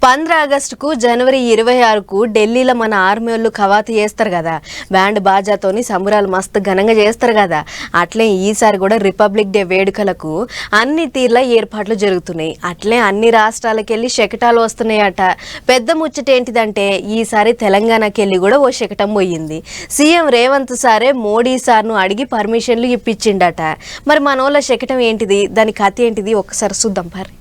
15 ఆగస్టుకు జనవరి 26కు ఢిల్లీలో మన ఆర్మీ వాళ్ళు కవాతు చేస్తారు కదా, బ్యాండ్ బాజాతోని సంబరాలు మస్తు ఘనంగా చేస్తారు కదా. అట్లే ఈసారి కూడా రిపబ్లిక్ డే వేడుకలకు అన్ని తీర్ల ఏర్పాట్లు జరుగుతున్నాయి. అట్లే అన్ని రాష్ట్రాలకు వెళ్ళి శకటాలు వస్తున్నాయట. పెద్ద ముచ్చట ఏంటిదంటే ఈసారి తెలంగాణకి వెళ్ళి కూడా ఓ శకటం పోయింది. సీఎం రేవంత్ సారే మోడీ సార్ను అడిగి పర్మిషన్లు ఇప్పించిండట. మరి మనోళ్ళ శకటం ఏంటిది, దాని కథ ఏంటిది ఒకసారి చూద్దాం పరి.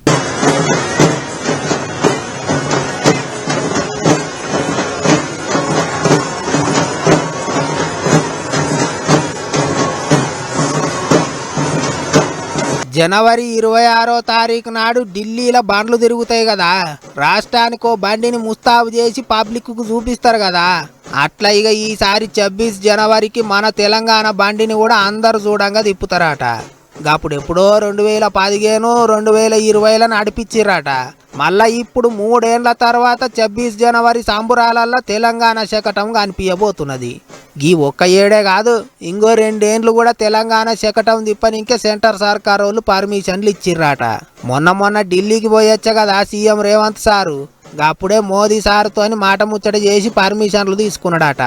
జనవరి 26వ తారీఖు నాడు ఢిల్లీలో బండ్లు తిరుగుతాయి కదా, రాష్ట్రానికో బండిని ముస్తాబు చేసి పబ్లిక్కు చూపిస్తారు కదా. అట్లా ఇక ఈసారి 26 జనవరికి మన తెలంగాణ బండిని కూడా అందరు చూడంగా తిప్పుతారట. అప్పుడు ఎప్పుడో 2015 2020 నడిపించిర్రట. మళ్ళా ఇప్పుడు 3 ఏళ్ల తర్వాత 26 జనవరి సంబురాలల్లో తెలంగాణ శకటం కనిపించబోతున్నది. ఈ ఒక్క ఏడే కాదు, ఇంకో 2 ఏళ్ళు కూడా తెలంగాణ శకటం తిప్పనికే సెంటర్ సర్కార్ వాళ్ళు పర్మిషన్లు ఇచ్చిర్రట. మొన్న ఢిల్లీకి పోయొచ్చా కదా సీఎం రేవంత్ సారు, అప్పుడే మోదీ సార్తో మాట ముచ్చట చేసి పర్మిషన్లు తీసుకున్నాడట.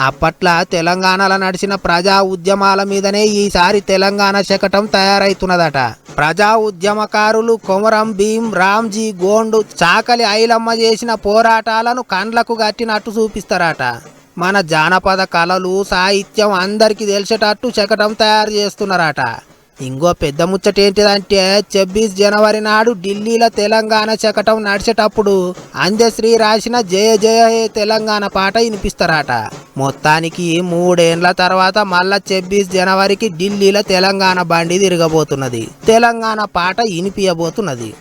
అప్పట్లో తెలంగాణలో నడిచిన ప్రజా ఉద్యమాల మీదనే ఈసారి తెలంగాణ శకటం తయారైతున్నదట. ప్రజా ఉద్యమకారులు కొమరం భీం, రామ్జీ గోండు, చాకలి ఐలమ్మ చేసిన పోరాటాలను కండ్లకు కట్టినట్టు చూపిస్తారట. మన జానపద కళలు, సాహిత్యం అందరికీ తెలిసేటట్టు శకటం తయారు చేస్తున్నారట. ఇంకో పెద్ద ముచ్చట ఏంటిదంటే 26 జనవరి నాడు ఢిల్లీలో తెలంగాణ శకటం నడిచేటప్పుడు అందశ్రీ రాసిన జయ జయ హే తెలంగాణ పాట వినిపిస్తారట. మొత్తానికి 3 ఏళ్ల తర్వాత మళ్ళా 26 జనవరికి ఢిల్లీలో తెలంగాణ బండి తిరగబోతున్నది, తెలంగాణ పాట వినిపించబోతున్నది.